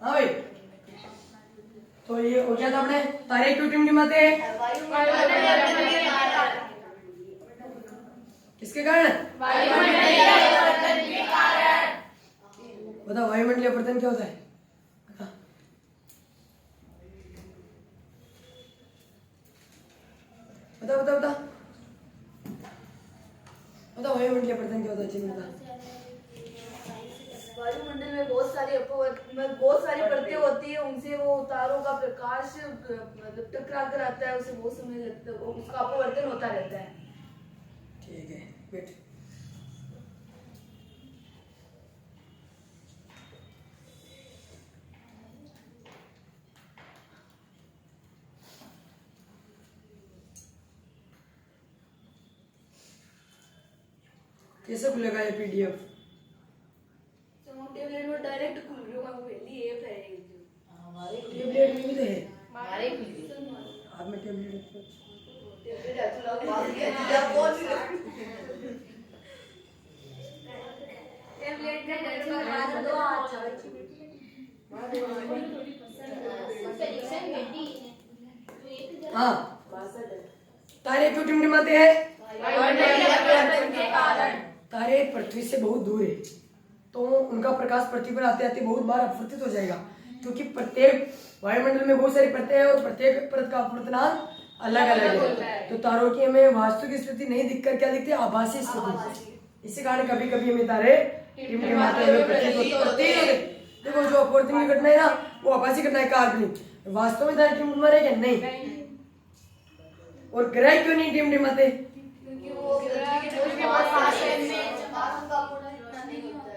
हाँ भाई, तो ये हो गया था अपने तारे क्यों टिमटिमाते हैं? किसके कारण? बताओ वायुमंडलीय अपवर्तन क्या होता है? बताओ बताओ बताओ बताओ वायुमंडलीय अपवर्तन क्या होता है? चिन्ह बता। वायुमंडल में बहुत सारी परतें होती है, उनसे वो तारों का प्रकाश मतलब टकरा कर आता है, उसे बहुत समय लगता है, उसका अपवर्तन होता रहता है। ठीक है बेट। कैसे खुलेगा ये पीडीएफ? टेबलेट में डायरेक्ट खुल रही होगा, पहली ऐप है ये जो हमारे टेबलेट में भी तो है। हमारे आप में टेबलेट अच्छा लोग बात किया बोल टेबलेट में बच्चे दो अच्छा हाँ, तारे क्यों टिमटिमाते हैं? तारे पृथ्वी से बहुत दूर है, तो उनका प्रकाश पृथ्वी पर आते आते बहुत बार अपवर्तित हो जाएगा, क्योंकि प्रत्येक वायुमंडल में बहुत सारी परतें हैं और प्रत्येक परत का अपवर्तनांक अलग अलग है। तो तारों की हमें वास्तविक स्थिति नहीं दिखकर क्या दिखती है? आभासी स्थिति। इसी कारण कभी कभी हमें तारे टिमटिमाते हुए प्रतीत होते हैं। देखो जो अपवर्तन की घटना है ना, वो आभासी घटना है, काल्पनिक। वास्तव में तारे टिमटिमा रहे क्या? नहीं। और ग्रह क्यों नहीं टिमटिमाते? क्योंकि वो पृथ्वी के बहुत पास है, उनका अपवर्तन इतना नहीं होता है।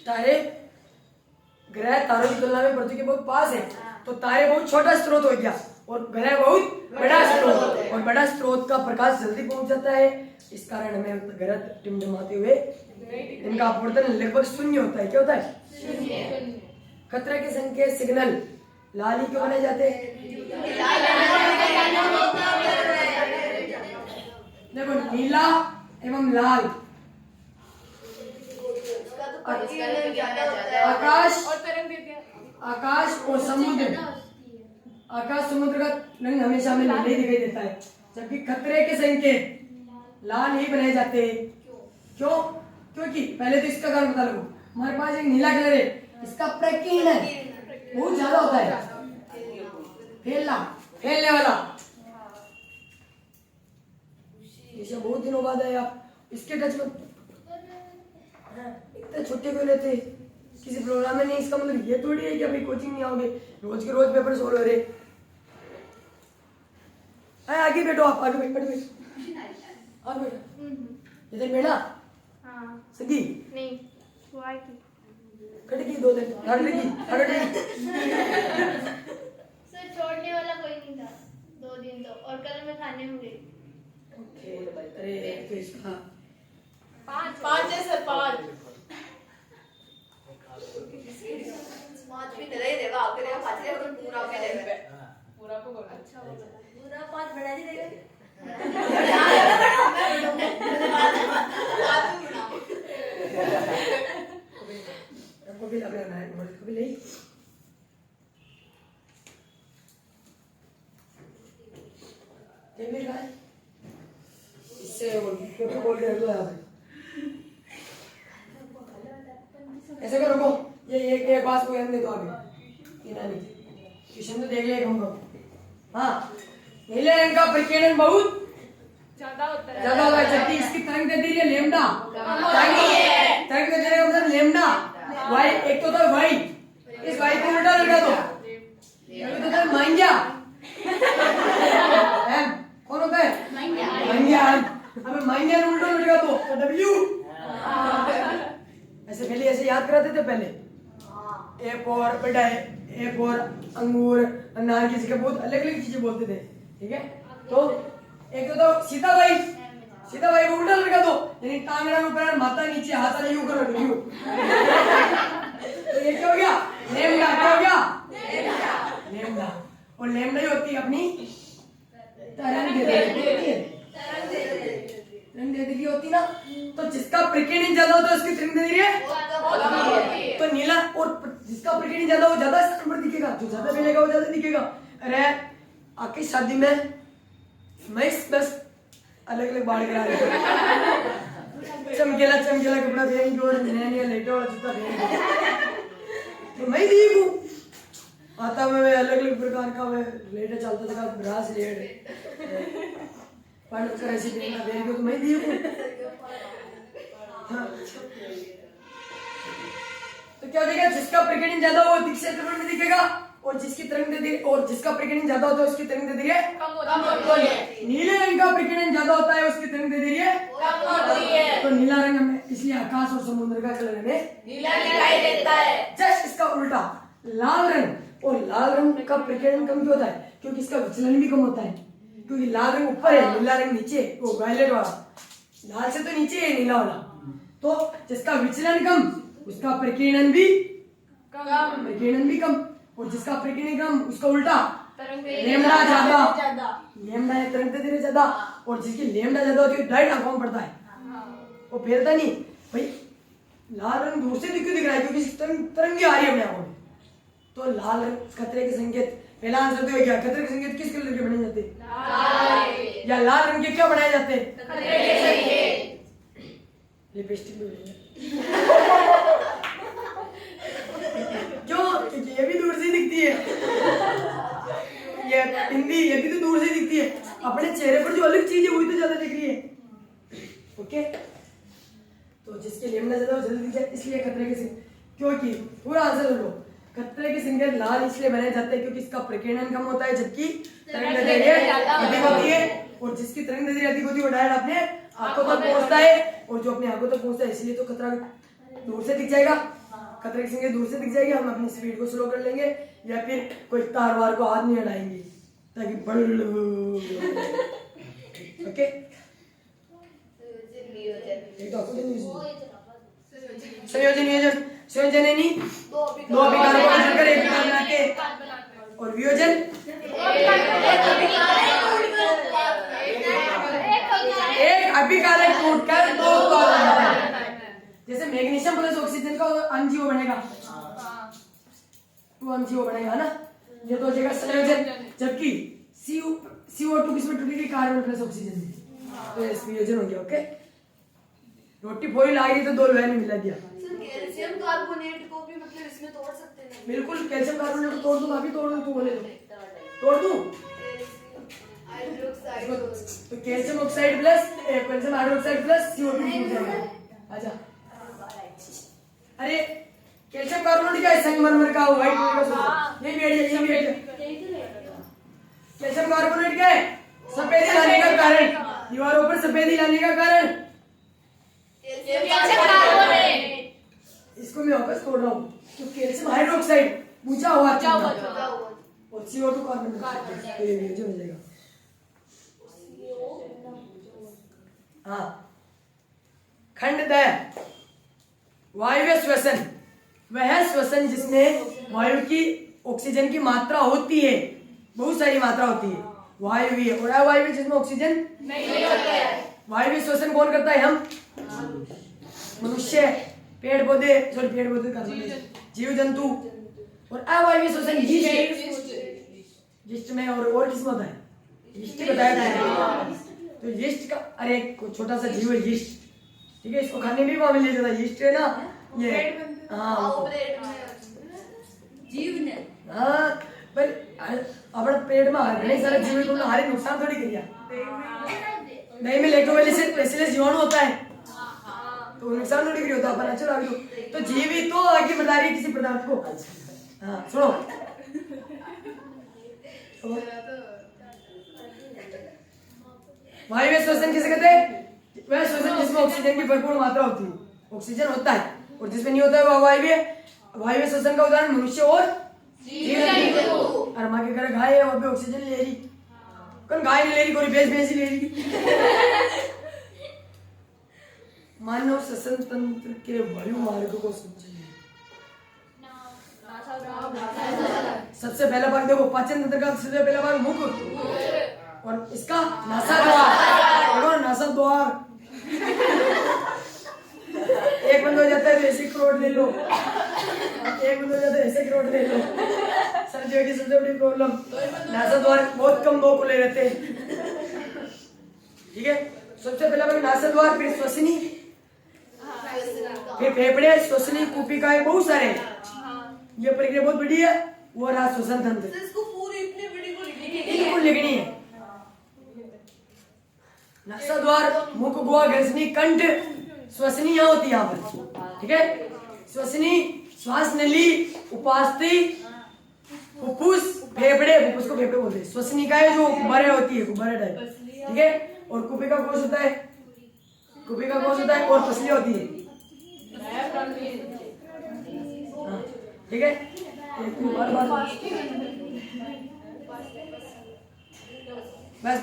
तारे ग्रह तारों की तुलना में पृथ्वी के बहुत पास है, तो तारे बहुत छोटा स्रोत हो गया और ग्रह बहुत बड़ा स्रोत, और बड़ा स्रोत का प्रकाश जल्दी पहुंच जाता है। इस कारण हमें ग्रह टिमटिमाते हुए इनका अपवर्तन लगभग शून्य होता है। क्या होता है? शून्य। खतरे के संकेत सिग्नल लाल ही क्यों बनाए जाते हैं? देखो नीला एवं लाल आकाश और समुद्र, आकाश समुद्र का रंग हमेशा हमें नीला ही दिखाई देता है, जबकि खतरे के संकेत लाल ही बनाए जाते हैं। क्यों? क्योंकि पहले तो इसका कारण बता लो। हमारे पास एक नीला कलर है, इसका प्रकीर्णन बहुत ज्यादा होता है, फैलने वाला। ये बहुत दिनों बाद आए आप, इसके टच में इतने छुट्टी क्यों लेते? किसी प्रोग्राम में नहीं, इसका मतलब ये थोड़ी है कि अभी कोचिंग नहीं आओगे, रोज के रोज पेपर सोल्व हो रहे। आगे बैठो, आप आगे बैठो, आगे बैठो। इधर बैठा। सगी नहीं वो आई थी खड़की 2 दिन खड़की सर, छोड़ने वाला कोई नहीं था 2 दिन तो, और कल मैं खाने में गई। अरे तो इसका 5 है सर, 5 भी नहीं देगा, आपके लिए 5 है तो पूरा पे देगा, पूरा को बोल अच्छा होगा, पूरा 5 बढ़ा नहीं देगा। कभी लग रहा है कभी नहीं। इससे बोल रहे हो यार, ऐसे करो को ये एक बात को ध्यान दे दो आगे। क्वेश्चन तो देख ले हमको। हाँ, नीले रंग का प्रकीर्णन बहुत ज्यादा होता है, जबकि इसकी तरंग दैर्ध्य लैम्डा, तरंग दैर्ध्य का मतलब लैम्डा वाई, एक तो था वाई, इस वाई को उल्टा लगा दो, ये तो था मांग्या। कौन होता है? मांग्या। अब मांग्या उल्टा लगा दो तो डब्ल्यू। ऐसे पहले ऐसे याद कराते थे पहले। ए फॉर बेटा, ए फॉर अंगूर, अनार, किसी के बहुत अलग अलग चीजें बोलते थे। ठीक है, तो एक तो सीताबाई, सीताबाई को उल्टा लगा दो, यानी टांगड़ा ऊपर माथा नीचे, हाथा यूं करो यूं। तो ये क्या हो गया? लैम्डा। क्या हो गया? लैम्डा। और लैम्डा ही होती है अपनी तरंग दैर्ध्य। तरंग दैर्ध्य होती ना, तो जिसका प्रकीर्णन ज्यादा होता है उसकी तरंग दैर्ध्य तो नीला, और जिसका प्रकीर्णन ज्यादा हो ज्यादा स्थान पर दिखेगा, जो ज्यादा मिलेगा वो ज्यादा दिखेगा। अरे आपकी शादी में मैं बस अलग अलग बाढ़ करा रहे चमकेला चमकेला कपड़ा पहन के और नया नया लेटा वाला जूता पहन के, तो मैं ठीक हूँ। आता मैं अलग अलग प्रकार का मैं लेटा चलता था, ब्रास लेट पानी कर ऐसे पहनना पहन के, तो मैं ठीक हूँ। हाँ। तो क्या देखेगा, जिसका प्रकीर्णन ज्यादा हो वो क्षेत्रफल में दिखेगा, और जिसकी तरंग दैर्ध्य और जिसका प्रकीर्णन ज्यादा होता है उसकी तरंग दैर्ध्य कम होती है। नीले रंग का प्रकीर्णन ज्यादा होता है उसकी तरंग दैर्ध्य कम होती है। तो नीला रंग हमें इसलिए आकाश और समुद्र का कलर हमें नीला दिखाई देता है। जस्ट इसका उल्टा लाल रंग, और लाल रंग का प्रकीर्णन कम क्यों होता है, क्योंकि इसका विचलन भी कम होता है, क्योंकि लाल रंग ऊपर है, नीला रंग नीचे, वो वायलेट वाला, लाल से तो नीचे है नीला वाला। तो जिसका विचलन कम उसका प्रकीर्णन भी कम, और जिसका प्रकीर्णन कम उसका उल्टा लेमड़ा ज्यादा, लेमड़ा है तरंग दैर्ध्य ज्यादा, और जिसकी लेमड़ा ज्यादा होती है डायरेक्ट आंखों में पड़ता है, वो फेरता नहीं। भाई लाल रंग दूर से क्यों दिख रहा है, क्योंकि तरंगी आ रही है अपने आंखों में। तो लाल रंग खतरे के संकेत, पहला आंसर तो क्या, खतरे के संकेत किस कलर के बनाए जाते हैं, या लाल रंग के क्या बनाए जाते हैं, लिपस्टिक में क्यों, क्योंकि ये भी दूर से दिखती है, ये हिंदी ये भी तो दूर से दिखती है, अपने चेहरे पर जो अलग चीज है वही तो ज्यादा दिख रही है। ओके, तो जिसके लेमड़ा ज्यादा वो जल्दी दिख जाए, इसलिए खतरे के संकेत, क्योंकि पूरा आंसर लो, खतरे के संकेत लाल इसलिए बनाए जाते हैं क्योंकि इसका प्रकीर्णन कम होता है जबकि तरंग दैर्ध्य अधिक होती है, और जिसकी तरंग दैर्ध्य अधिक होती है वो डायरेक्ट अपने आंखों तक पहुंचता है, और जो अपने आंखों तक पहुंचता है इसलिए तो खतरा दूर से दिख जाएगा, खतरे की संकेत दूर से दिख जाएगी। हम अपनी स्पीड को स्लो कर लेंगे, या फिर कोई तार वार को हाथ नहीं हटाएंगे ताकि ओके। संयोजन संयोजन है नहीं, दो अभिकारकों को जोड़कर एक विकार बनाते हैं, और वियोजन एक अभिकारक टूटकर दो उत्पाद बनाता है। जैसे मैग्नीशियम प्लस ऑक्सीजन का MgO बनेगा, 2 MgO बनेगा ना, ये तो हो जाएगा संयोजन। जबकि CO2 किसमें टूटेगी, कार्बन प्लस ऑक्सीजन में, तो ये संयोजन हो गया। ओके, रोटी फोड़ी आ गई तो 2 लोहे में मिला दिया। कैल्शियम कार्बोनेट को भी मतलब इसमें तोड़ सकते हैं, बिल्कुल कैल्शियम कार्बोनेट को तोड़ दूं, अभी तोड़ दूं, तू बोले तोड़ दूं, तो calcium oxide plus calcium hydroxide plus CO2 टूट जाएगा। आजा, अरे कैल्शियम कार्बोनेट क्या है, संगमरमर का व्हाइट कलर का, ये भी है। कैल्शियम कार्बोनेट क्या है, सफेदी लाने का कारण, दीवारों पर सफेदी लाने का कारण, इसको मैं वापस तोड़ रहा हूँ, तो कैल्शियम हाइड्रोक्साइड बुझा हुआ और CO2 कार्बन डाइऑक्साइड हो जाएगा। हाँ, खंड द वायु श्वसन, वह श्वसन जिसमें वायु की ऑक्सीजन की मात्रा होती है, बहुत सारी मात्रा होती है, वायु और अवायु जिसमें ऑक्सीजन नहीं होता है। वायु श्वसन कौन करता है, हम मनुष्य, पेड़ पौधे का जीव जंतु, और अवायवीय श्वसन यीस्ट में और किसमें होता है, यीस्ट बताया था। तो यीस्ट का, अरे एक छोटा सा जीव है यीस्ट, ठीक है, इसको खाने में भी मिल जाता है, यीस्ट है ना ये, हाँ जीव ने, हाँ पर अपने पेट में घने सारे जीव को हारे नुकसान थोड़ी करिया, नहीं में लैक्टोबैसिलस जीवाणु होता है, तो नुकसान थोड़ी करिया होता है। चलो आगे, तो जीव ही तो आगे बता रही है किसी पदार्थ को। हाँ सुनो, वायु श्वसन किसे कहते हैं, वह श्वसन जिसमें ऑक्सीजन की भरपूर मात्रा होती है, ऑक्सीजन होता है, और जिसमें नहीं होता है वह वायु श्वसन का उदाहरण मनुष्य और जीव। और माँ के घर गाय है, और भी ऑक्सीजन ले रही, कौन गाय नहीं ले रही, कोई भैंस ही ले रही। मानव श्वसन तंत्र के वायु मार्ग को समझिए। सबसे पहला भाग देखो, पाचन तंत्र का सबसे पहला भाग मुख, और इसका नासा द्वार, नासा द्वार रोड ले लो, एक बंदा जाता है ऐसे की रोड ले लो। सर्दियों की सबसे बड़ी प्रॉब्लम नासा द्वार बहुत कम 2 खुले रहते हैं, ठीक है। सबसे पहला नासा द्वार, फिर श्वसनी, फिर फेफड़े, श्वसनी, कुपिकाएं, बहुत सारे हैं। ये प्रक्रिया बहुत बड़ी है। वो रहा श्वसन तंत्र, इसको पूरी इतनी बड़ी को बिल्कुल लिखनी है। नासा द्वार, मुख, गुहा, ग्रसनी, कंठ, श्वसनी यहाँ होती है यहाँ पर, ठीक है। श्वसनी, श्वास नली, उपास्थि, फुफ्फुस, फेफड़े, फुफ्फुस को फेफड़े बोलते हैं। श्वसनिकाएं जो गुब्बारे होती है, गुब्बारे टाइप, ठीक है। और कुपिका कोश होता है, कुपिका कोश होता है, और पसली होती है, हाँ, ठीक है। बस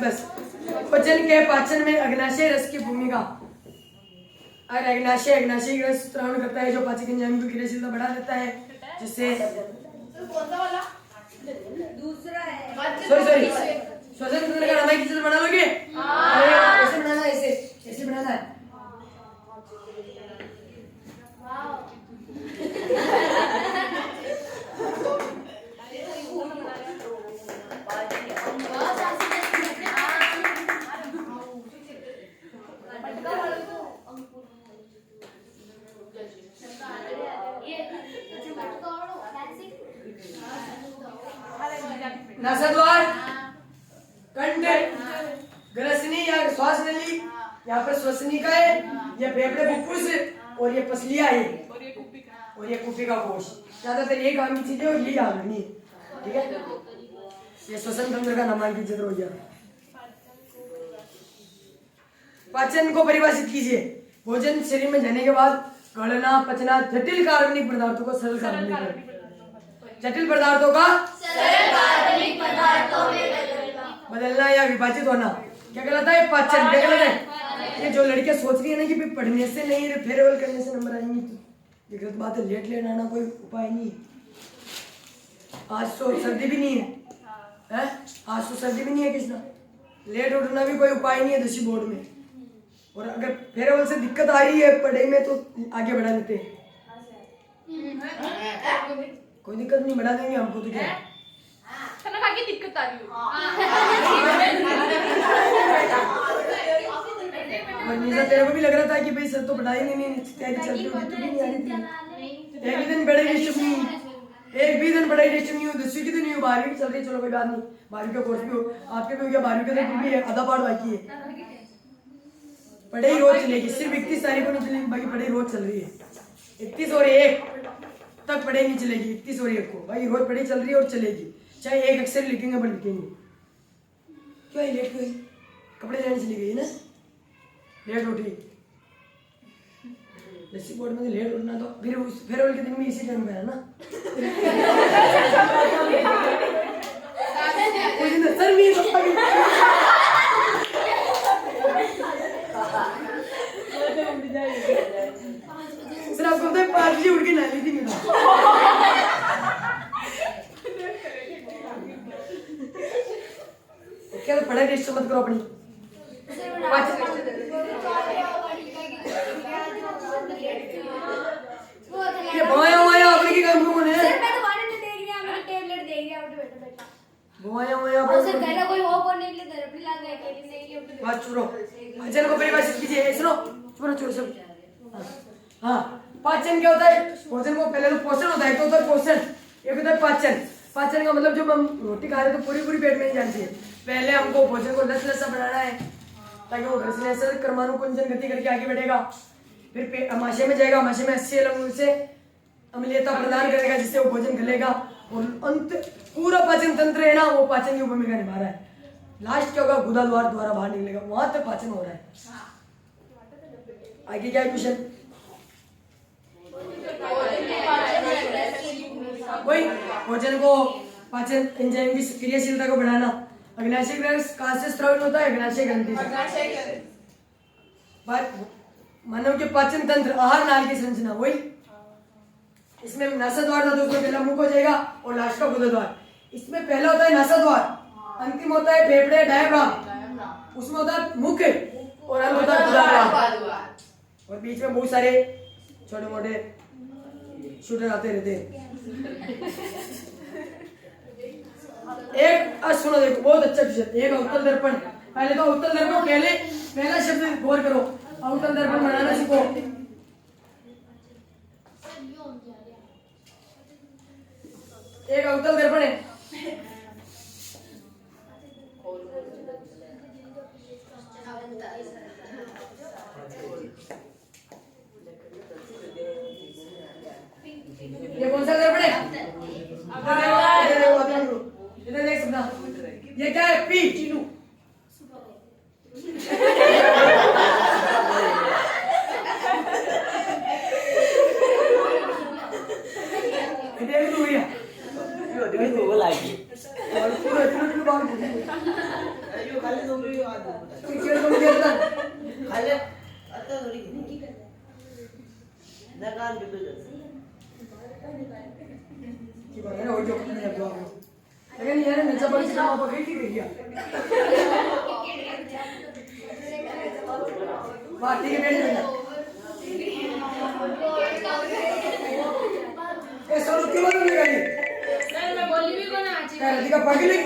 वचन के पाचन में अग्नाशय रस की भूमिका। अगर अग्नाशय रस स्रावन करता है, जो पाचक एंजाइम की क्रियाशीलता बढ़ा देता है, जिससे कौन सा वाला? दूसरा है। सॉरी श्वसन तंत्र का नाम है, किसी बना लोगे? ऐसे बनाना है, ऐसे बनाना है। नासाद्वार, कंठ, ग्रसनी या श्वास नली, यहाँ पर श्वसनिकाएं, ये फेफड़े, फुफ्फुस, और ये पसलियां है, और ये कुपिका कोश। ज्यादातर ये काम की चीजें और ये याद रखनी है, ठीक है। ये श्वसन तंत्र का नामांकित चित्र हो गया। पाचन को परिभाषित कीजिए। भोजन शरीर में जाने के बाद गलना, पचना, जटिल कार्बनिक पदार्थों को सरल कार्बनिक, जटिल पदार्थों का सरल कार्बनिक पदार्थों में बदलना या विभाजित होना क्या कहलाता है? पाचन। क्या कहलाता है? ये जो लड़कियां सोच रही है ना कि पढ़ने से नहीं, फेयरवेल करने से नंबर आएंगे, तो ये गलत बात है। लेट आना कोई उपाय नहीं है। आज तो सर्दी भी नहीं है, आज तो सर्दी भी नहीं है कृष्णा, लेट उठना भी कोई उपाय नहीं है 10वीं बोर्ड में। और अगर फेयरवेल से दिक्कत आ रही है पढ़ाई में तो आगे बढ़ा देते हैं, कोई दिक्कत नहीं, बढ़ा देंगे हमको तो क्या। खाना खा के दिक्कत आ रही हो। और निशा तेरे को भी लग रहा था कि भाई सर तो बढ़ाई नहीं, तैयारी चल रही होगी, तो भी नहीं आ रही थी। एक भी दिन पढ़ाई डिस्टर्ब नहीं हुई, एक भी दिन पढ़ाई डिस्टर्ब नहीं हुई। 10वीं की तो नहीं हुई, 12वीं की चल रही, चलो कोई बात नहीं, 12वीं का कोर्स भी हो, आपके भी हो गया। 12वीं का तो भी है, आधा पार्ट बाकी है। पढ़ाई रोज चलेगी, सिर्फ 31 तारीख को नहीं चलेगी, बाकी पढ़ाई रोज चल रही है। 31 और 1 तक पढ़ाई नहीं चलेगी, 31 और 1 को भाई रोज पढ़ाई चल रही है और चलेगी। चाहे एक अक्षर लिखेंगे पर लिखेंगे। क्यों है लेट हुई? कपड़े लेने चली गई ना, लेट उठी। जैसी बोर्ड में लेट उठना तो फिर फेयरवेल के दिन में इसी टाइम पे है ना। सर भी सर आपको पता है 5 बजे उठ के नहा ली थी मैं। क्या तो पढ़ाई डिस्टर्ब मत करो अपनी। ये भवाया अपने की काम कौन है? सर मैं तो वाले ने देख लिया, मैंने टेबलेट देख लिया, उठ बैठा। भवाया और सर कहना कोई हो करने के लिए थेरेपी ला गया के नहीं लिए उठ। बात सुनो, पाचन को परिभाषित कीजिए। सुनो छोड़ो सब। हाँ, पाचन क्या होता है? भोजन को पहले तो पोषण होता है, तो होता है पोषण, एक होता है पाचन। पाचन का मतलब जब हम रोटी खा रहे हैं तो पूरी पेट में नहीं जाती है। पहले हमको भोजन को लस बनाना है ताकि वो ग्रसनी क्रमानुकुंजन गति करके आगे बढ़ेगा। फिर अमाशय में जाएगा, अमाशय में 80 लवण से अम्लीयता प्रदान करेगा, जिससे वो भोजन गलेगा। और अंत पूरा पाचन तंत्र है ना, वो पाचन की भूमिका निभा रहा है। लास्ट क्या होगा? गुदा द्वार द्वारा बाहर निकलेगा, वहां तक पाचन हो रहा है। आगे क्या क्वेश्चन? वही भोजन को पाचन एंजाइम की क्रियाशीलता को बढ़ाना। अग्नाशय रस कहाँ से स्रावित होता है? अग्नाशय ग्रंथि से। मानव के पाचन तंत्र, आहार नाल की संरचना वही। इसमें नासा द्वार था तो उसमें पहला मुख हो जाएगा और लास्ट का गुदा द्वार। इसमें पहला होता है नासा द्वार, अंतिम होता है फेफड़े डायफ्राम, उसमें होता है मुख और अंत होता है गुदा द्वार। और बीच में बहुत सारे छोटे मोटे शूटर आते रहते हैं। एक सुनो देखो, बहुत अच्छा ट्यूशन। एक अवतल दर्पण, पहले तो अवतल दर्पण, पहला शब्द गौर करो, अवतल दर्पण बनाना सीखो। एक अवतल दर्पण है, ये कौन सा दर्पण है? इधर देख सकता, ये क्या है? पी चीनू। देख लो भैया, और पूरा चुटू बाल क्रिकेट को खेलता की बात है ना, वो जो करने जाते हो आप लोग। लेकिन यार नचा बड़ी से आप पकड़ के भैया, वाह ठीक है, बैठ जाओ। ए सोनू क्यों बोल रही है? सर मैं बोली भी कोना आज क्या राधिका पागल है?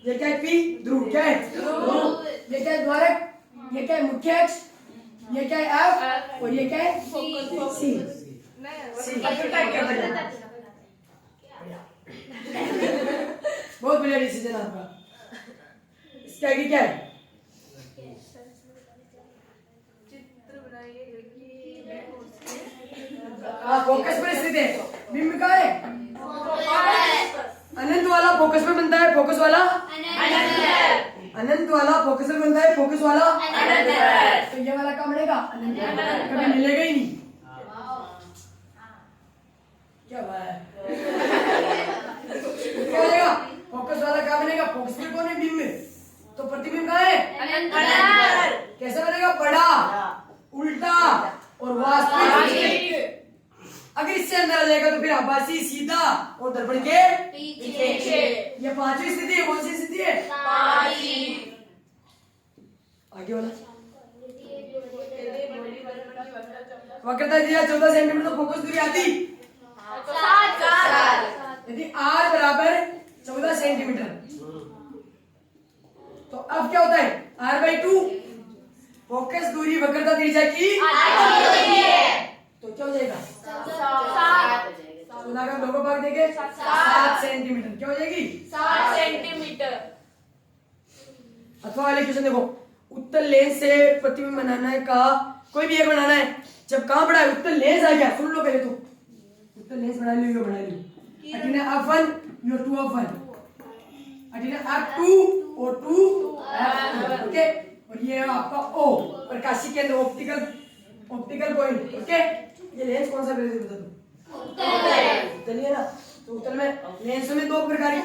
ये क्या है? पी ध्रुव, क्या है? ध्रुव। ये क्या है? द्वारक। ये क्या है? मुख्य अक्ष। ये क्या है? एफ। और ये क्या है? सी। बहुत बढ़िया डिसीजन आपका। इसका आगे क्या है? फोकस पर स्थित है। बिंब का है? अनंत वाला फोकस में बनता है, फोकस वाला अनंत वाला फोकस में बनता है, फोकस वाला अनंत। तो ये वाला कहाँ बनेगा? अनंत। कभी मिलेगा ही नहीं। क्या बात है? क्या बनेगा? फोकस वाला कहाँ बनेगा? फोकस में कौन है? बिंब में। तो प्रतिबिंब कहाँ है? अनंत। कैसे बनेगा? बड़ा, उल्टा और वास्तविक। अगर इससे अंदर आ जाएगा तो फिर आभासी, सीधा और दर्पण के पीछे। ये पांचवी स्थिति है। कौन सी स्थिति है? आगे वाला वक्रता दिया 14 सेंटीमीटर, तो फोकस दूरी आती यदि r बराबर 14 सेंटीमीटर, तो अब क्या होता है? r/2 फोकस दूरी वक्रता त्रिज्या की तो क्या हो जाएगा? 14 का 2 भाग देंगे 7 सेंटीमीटर। क्या हो जाएगी? 7 सेंटीमीटर। अथवा वाले क्वेश्चन देखो, उत्तल लेंस से प्रतिबिंब बनाना है का, कोई भी एक बनाना है। जब कहां पड़ा है? उत्तल लेंस आ गया, सुन लो पहले तो। उत्तल लेंस बना लियो, बना लियो। अटीना f1 यो 2f1, अटीना f2 और 2f2। ओके, और ये आपका O प्रकाशीय केंद्र, ऑप्टिकल पॉइंट। ओके, ये लेंस कौन सा पहले बता दो? उत्तल है ना। तो उत्तल में लेंस में दो प्रकार है।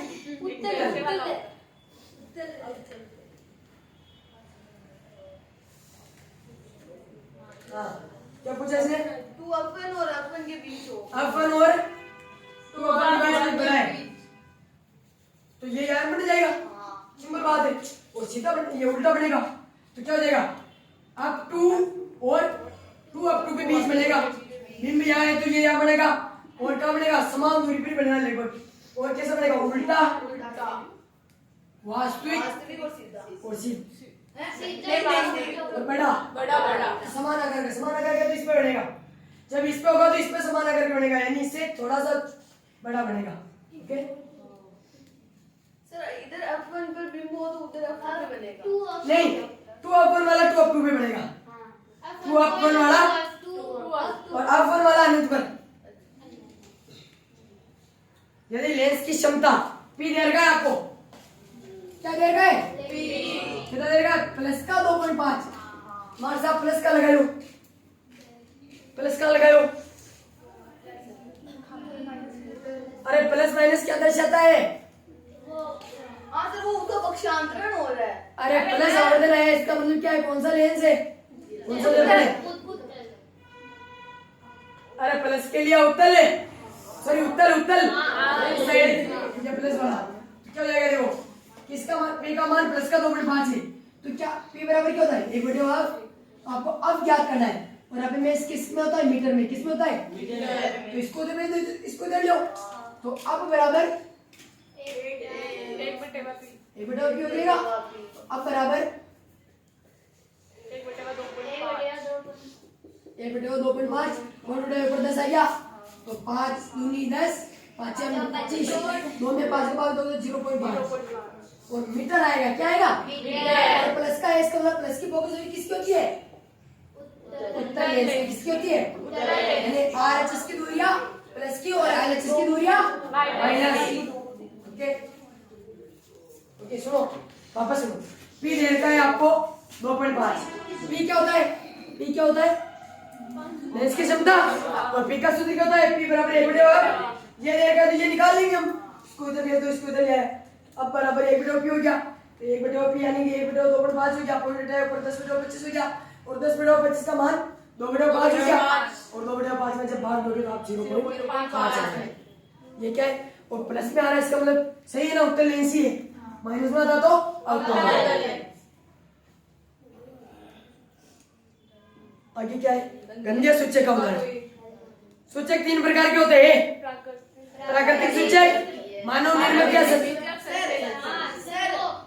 हाँ, क्या पूछा इसने? 2f1 और f1 के बीच हो। f1 और 2f1 के बीच में बना है, तो ये यार बन जाएगा। सिंपल बात है। और सीधा ये उल्टा बनेगा, तो क्या हो जाएगा? f2 और 2f2 के बीच बनेगा। बिंब यहाँ है तो ये यहाँ बनेगा, और क्या बनेगा? समान दूरी पर बनेगा लगभग। और कैसा बनेगा? उल्टा, वास्तविक और सीधा और बड़ा। समान आकार का, समान आकार का तो इस पे बनेगा। जब इस पे होगा तो इस पे समान आकार का बनेगा, यानी इससे थोड़ा सा बड़ा बनेगा। ओके सर, इधर f1 पर बिंब हो तो उधर f2 पे बनेगा। नहीं, 2f1 वाला 2f2 पे बनेगा, 2f1 वाला और f1 वाला अनंत पर। यदि लेंस की क्षमता P दे रखा है आपको, क्या दे रखा है? कितना दे रखा है? प्लस का 2.5। मार साहब प्लस का लगाओ, प्लस का लगाओ। अरे प्लस माइनस क्या दर्शाता है? हाँ सर, वो उसका पक्षांतरण हो रहा है। अरे प्लस आवर्धन है, इसका मतलब क्या है? कौन सा लेंस है? कौन सा दर्पण है? अरे प्लस के लिए उत्तल है, सॉरी उत्तल, उत्तल। ये प्लस वाला क्या हो जाएगा? देखो किसका मान, P का मान प्लस का 2.5 है, तो क्या P बराबर क्या होता है 1/2। आपको अब ज्ञात करना है, और यहाँ पे में किस में होता है, मीटर में, किस में होता है, तो इसको तो मैं इसको दे लो, तो अब बराबर 1/2 हो जाएगा। अब बराबर 1/2.5 ऊपर 10 आ गया, तो 5 दूनी 10, 5 25, 2 में 5 के बाद 2 0.5, और मीटर आएगा, क्या आएगा, और प्लस का इसका मतलब प्लस की फोकस किसकी होती है, उत्तर लेंस की, किसकी होती है, यानी RHS की दूरियां प्लस की और LHS की दूरियां माइनस। ओके ओके, सुनो वापस सुनो। P दे रखा है आपको 2.5, P क्या होता है, P क्या होता है, लेंस की क्षमता, और P का सूत्र क्या होता है, P बराबर 1/2। ये दे रखा है तो ये निकाल लेंगे हम, इसको इधर ले तो इसको इधर ले आए, अब बराबर 1/2 हो गया, तो 1/2 यानी कि 1/2.5 हो गया, पॉइंट है ऊपर 10/25 हो गया, और 10/25 का मान 2/5 हो गया, और 2/5 में जब भाग दोगे तो आप 0.5 आ जाएगा। ये क्या है, और प्लस में आ रहा है, इसका मतलब सही है ना, उत्तर लेंस ही है, माइनस में आता तो आउटपुट। आगे क्या है, गंधीय सूचक का उदाहरण। सूचक 3 प्रकार के होते हैं, प्राकृतिक सूचक, मानव निर्मित या सर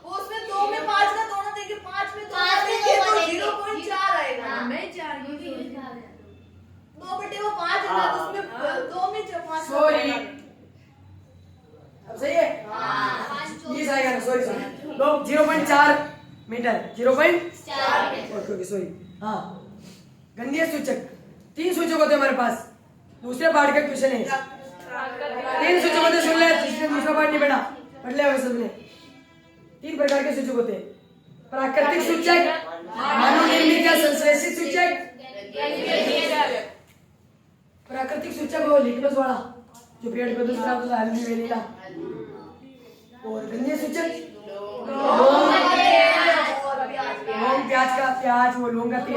उसमें 2 में 5 का दोनों देखे, 5 में 2 देखे तो 0.4 आएगा। मैं 4 2/5 है ना, तो उसमें 2 में 5 सॉरी, अब सही है, ये आएगा ना, सॉरी 0.4 मीटर, 0.4, ओके सॉरी। हाँ, गंधीय सूचक 3 सूचक होते हैं हमारे पास, दूसरे पार्ट का क्वेश्चन है, 3 सूचक होते, सुन ले, दूसरा पार्ट नहीं बेटा, पढ़ ले वैसे सबने। 3 प्रकार के सूचक होते हैं, प्राकृतिक सूचक, मानव निर्मित या संश्लेषित सूचक। प्राकृतिक सूचक वो लिक्विड वाला जो पेड़ पे दूसरा होता है, हल्दी वेनिला, और गंधीय सूचक लौंग प्याज का प्याज, वो लौंग का तेल,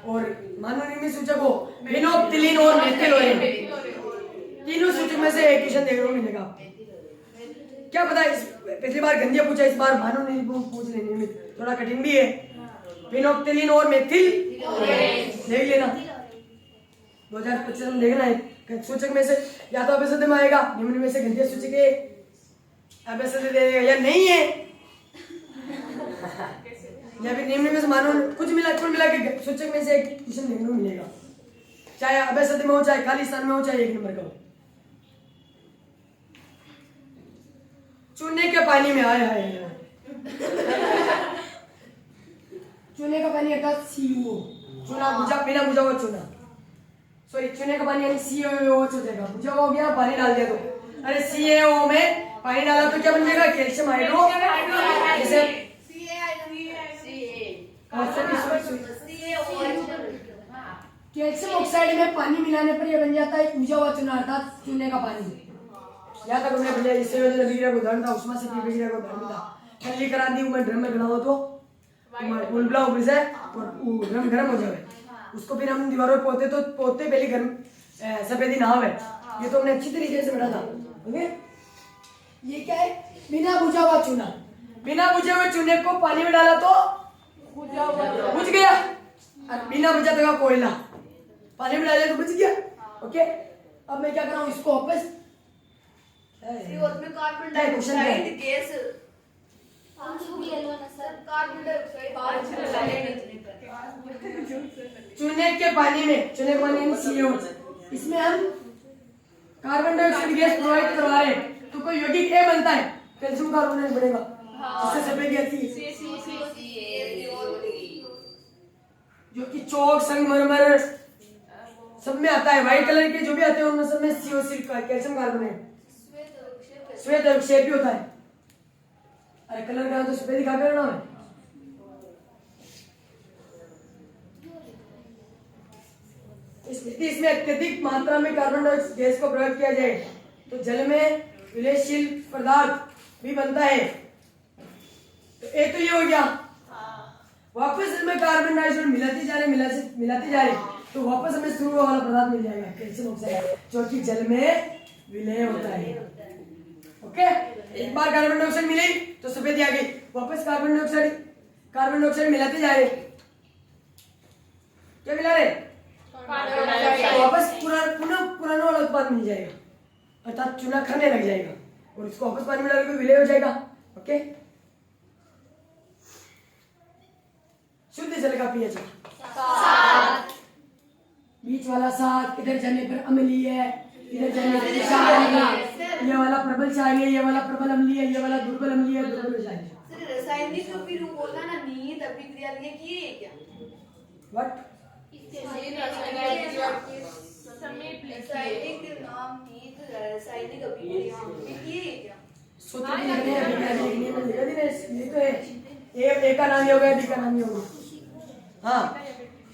और मानव निर्मित सूचक हो फिनोप्थिलीन और मेथिल ऑयल। तीनों सूचक में से एक क्वेश्चन देखने को मिलेगा। क्या पता, इस पिछली बार गंधीय पूछा, इस बार मानव निर्मित पूछ लेने में थोड़ा कठिन भी है। फिनोप्थिलीन और मेथिल देख लेना, 2025 में देखना है सूचक में से या तो अभिसंध में आएगा, निम्न में से गंधीय सूचक है, अभिसंध दे देगा या नहीं है, या फिर निम्न में से मानव, कुछ मिला कुल मिला के सूचक में से एक क्वेश्चन देखने को मिलेगा, चाहे अभिसंध में हो, चाहे खाली स्थान में हो, चाहे 1 नंबर का हो। चूने के पानी में आया है, चूने का पानी अर्थात CO, चूना बुझा, बिना बुझा हुआ चूना, सॉरी चूने का पानी यानी CaO हो जाएगा, बुझा हुआ हो गया, पानी डाल दिया तो, अरे CaO में पानी डाला तो क्या बन जाएगा, कैल्शियम हाइड्रो, जैसे कैल्शियम ऑक्साइड में पानी मिलाने पर यह बन जाता है बुझा हुआ चूना अर्थात चूने का पानी। या तक हमने भैया इससे बिगड़ा को उदाहरण था, उष्मा से बिगड़ा को उदाहरण था, ठंडी करा दी मैं ड्रम में खड़ा हुआ तो उबला ऊपर से और ड्रम गर्म हो जाए, उसको फिर हम दीवारों पे पोते पहले गर्म सफेदी नाव है, ये तो हमने अच्छी तरीके से पढ़ा था। ओके, ये क्या है, बिना बुझा हुआ चूना, बिना बुझे हुए चूने को पानी में डाला तो बुझ गया, बिना बुझा था कोयला पानी में डाले तो बुझ गया। ओके, अब मैं क्या कर रहा हूँ, इसको वापस उसमें carbon dioxide gas, carbon dioxide चूने के पानी में, चूने के पानी में CO, इसमें हम कार्बन डाइऑक्साइड गैस प्रोवाइड करवा रहे हैं, तो कोई यौगिक A बनता है, कैल्शियम कार्बोनेट बनेगा, जिससे सफेदी आती है, जो कि चौक, संगमरमर सब में आता है, व्हाइट कलर के जो भी आते हैं उनमें सब में COC कैल्शियम कार्बोनेट, श्वेत अवक्षेप भी होता है। अरे कलर का तो सफेद दिखा कर नाम है। इसमें अत्यधिक मात्रा में कार्बन डाइऑक्साइड गैस को प्रयोग किया जाए तो जल में विलेयशील पदार्थ भी बनता है। तो एक तो ये हो गया, वापस इसमें कार्बन डाइऑक्साइड मिलाती जा रही तो वापस हमें शुरू वाला पदार्थ मिल जाएगा कैल्शियम ऑक्साइड, जो कि जल में विलय होता है। ओके, एक बार कार्बन डाइऑक्साइड मिली तो सफेदी आ गई, वापस कार्बन डाइऑक्साइड मिलाते जा रहे, क्या मिला रहे, तो वापस पुराना वाला उत्पाद मिल जाएगा, अर्थात चूना खाने लग जाएगा और इसको वापस पानी में डाल के विलय हो जाएगा। ओके, शुद्ध जल का पीएच 7, बीच वाला 7, इधर जाने पर अम्लीय है, इधर जाने पर क्षारीय है, ये वाला प्रबल क्षारीय है, ये वाला प्रबल अम्लीय है, ये वाला दुर्बल अम्लीय है, दुर्बल क्षारीय। सर रासायनिक जो भी रूप होता है ना, निहित अभिक्रिया की है क्या? व्हाट? रासायनिक नाम निहित रासायनिक अभिक्रिया की है क्या? सूत्र भी लिखने हैं, लिखने में लिखा दिने, ये तो है, ए का नाम ही होगा, बी का नाम ही होगा। हाँ,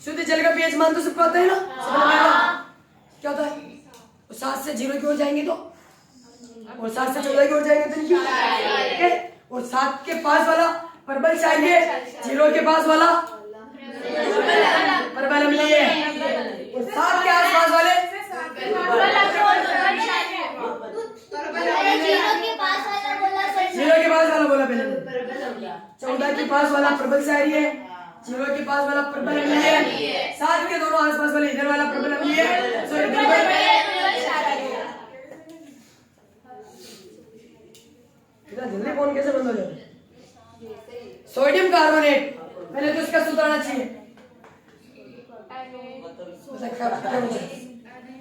शुद्ध जल का पीएच मान तो सबको आता है ना, क्या होता है, 7 से 0 की ओर जाएंगे तो, और 7 से 14 की ओर जाएंगे तो नहीं, और 7 के पास वाला प्रबल चाहिए, 0 के पास वाला प्रबल अम्लीय है, और 7 के आसपास वाले 0 के पास वाला बोला पहले, 14 के पास वाला प्रबल क्षारीय है, 0 के पास वाला प्रबल अम्लीय है, 7 के दोनों आसपास वाले इधर वाला प्रबल अम्लीय है, सॉरी इतना जल्दी फोन कैसे बंद हो जाता है? सोडियम कार्बोनेट, पहले तो इसका सूत्र आना चाहिए,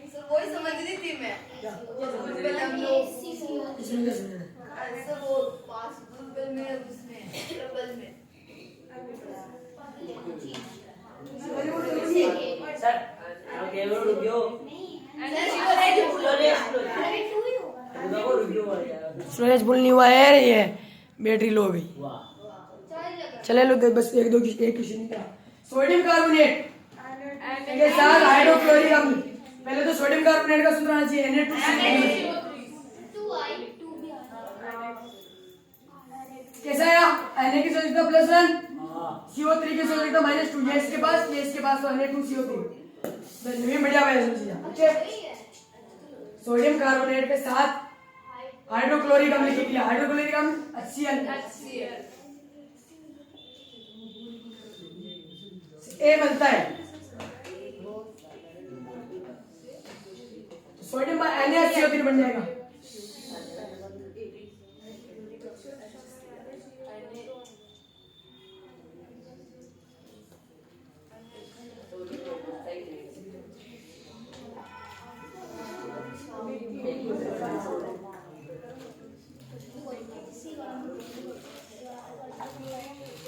सर वही समझ रही थी मैं, सर वो पास दुर्बल में उसमें प्रबल में स्टोरेज फुल नहीं हुआ है, ये बैटरी लो हो गई, चले लो बस एक किसी नहीं था। सोडियम कार्बोनेट के साथ हाइड्रोक्लोरिक अम्ल, पहले तो सोडियम कार्बोनेट का सूत्र आना चाहिए, Na2CO3 कैसा है, Na की संयोजकता +1, CO3 की संयोजकता -2, ये इसके पास तो Na2CO3, बस ये बढ़िया है सब चीजें। ओके, सोडियम कार्बोनेट के साथ हाइड्रोक्लोरिक अम्ल की क्रिया, हाइड्रोक्लोरिक अम्ल HCl A बनता है, सोडियम का NaCO3 बन जाएगा,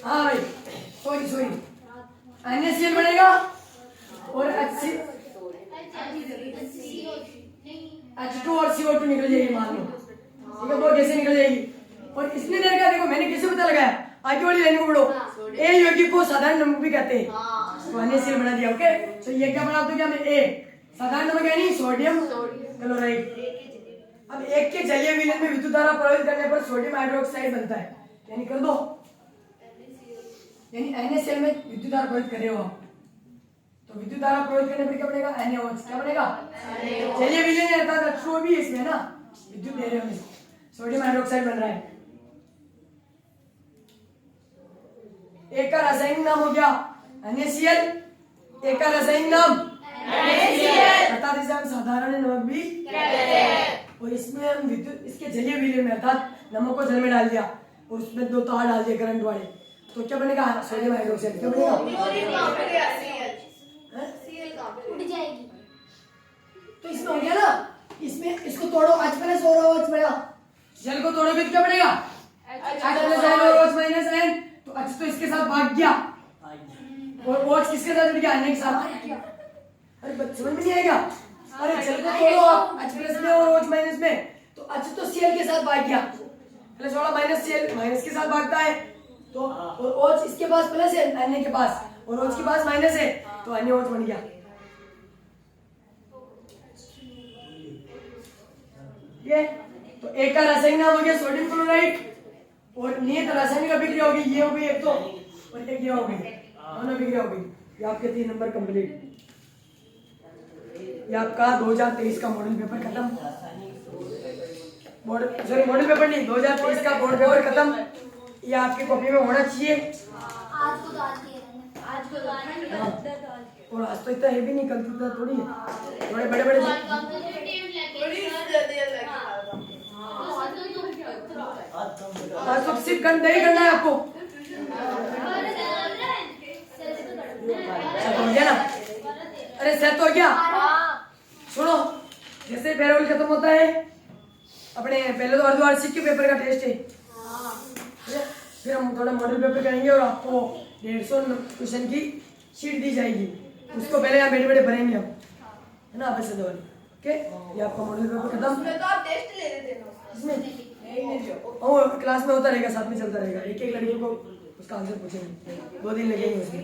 हाँ भाई, सॉरी NaCl बनेगा और H2 और CO2 निकल जाएगी, मान लो, ठीक है, वो कैसे निकल जाएगी, और इसने लड़का देखो मैंने कैसे पता लगाया, आगे वाली लाइन को पढ़ो, A यौगिक को साधारण नमक भी कहते हैं, तो NaCl बना दिया। ओके, तो ये क्या बना दो क्या मैं, A साधारण नमक यानी सोडियम क्लोराइड, अब एक के जलीय विलयन में विद्युत धारा प्रभावित करने पर सोडियम हाइड्रोक्साइड बनता है, यानी कर दो, यानी NaCl में विद्युत धारा प्रभावित कर रहे हो आप, तो विद्युत धारा प्रभावित करने पर क्या बनेगा, NaOH, क्या बनेगा, जलीय विलयन अर्थात H2O भी इसमें है ना, विद्युत दे रहे हो, सोडियम हाइड्रोक्साइड बन रहा है। एक का रासायनिक नाम हो गया NaCl, एक का रासायनिक नाम अर्थात इसे हम साधारण नमक भी कहते हैं, और इसमें हम विद्युत इसके जलीय विलयन में अर्थात नमक को जल में डाल दिया और उसमें 2 तार डाल दिए करंट वाले, तो क्या बनेगा, सोडियम हाइड्रोक्साइड, क्या बनेगा, उड़ जाएगी। तो इसमें हो गया ना, इसमें इसको तोड़ो, H प्लस और OH बनेगा, जल को तोड़ोगे तो क्या बनेगा, H प्लस और OH माइनस N, तो H तो इसके साथ भाग गया और OH किसके साथ जुड़ गया, N के साथ, अरे समझ में नहीं आएगा, अरे जल को तोड़ो आप H प्लस में और OH माइनस में, तो H तो Cl के साथ भाग गया, प्लस वाला माइनस Cl माइनस के साथ भागता है, तो और OH इसके पास प्लस है Na के पास, और OH के पास माइनस है, तो NaOH बन गया। ये तो एक का रासायनिक नाम हो गया सोडियम क्लोराइड, और नियत रासायनिक अभिक्रिया होगी, ये हो गई एक तो, और एक ये हो गई, दोनों अभिक्रिया हो गई, ये आपके 3 नंबर कंप्लीट, ये आपका 2023 का मॉडल पेपर खत्म। बोर्ड सॉरी मॉडल पेपर नहीं, 2023 का बोर्ड पेपर खत्म। ये आपकी कॉपी में होना चाहिए। आज को तो आज ही है, आज को तो आज ही है। और आज तो इतना हैवी नहीं, कल तो इतना थोड़ी है, थोड़े बड़े बड़े। और कॉम्पिटिटिव लगे आज तो सिर्फ घंटा ही करना है आपको। सेट हो गया ना? अरे सेट हो गया। सुनो, जैसे फेयरवेल खत्म होता है, अपने पहले तो अर्धवार्षिक के पेपर का टेस्ट है, फिर हम थोड़ा मॉडल पेपर करेंगे और आपको 150 क्वेश्चन की शीट दी जाएगी। उसको पहले यहाँ बैठे बैठे भरेंगे हम, है ना? आपस में ओके, ये आपका मॉडल पेपर खत्म। उसमें तो आप टेस्ट ले रहे थे ना उसमें। इसमें और क्लास में होता रहेगा, साथ में चलता रहेगा। एक एक लड़की को उसका आंसर पूछेंगे, 2 दिन लगेंगे उसमें।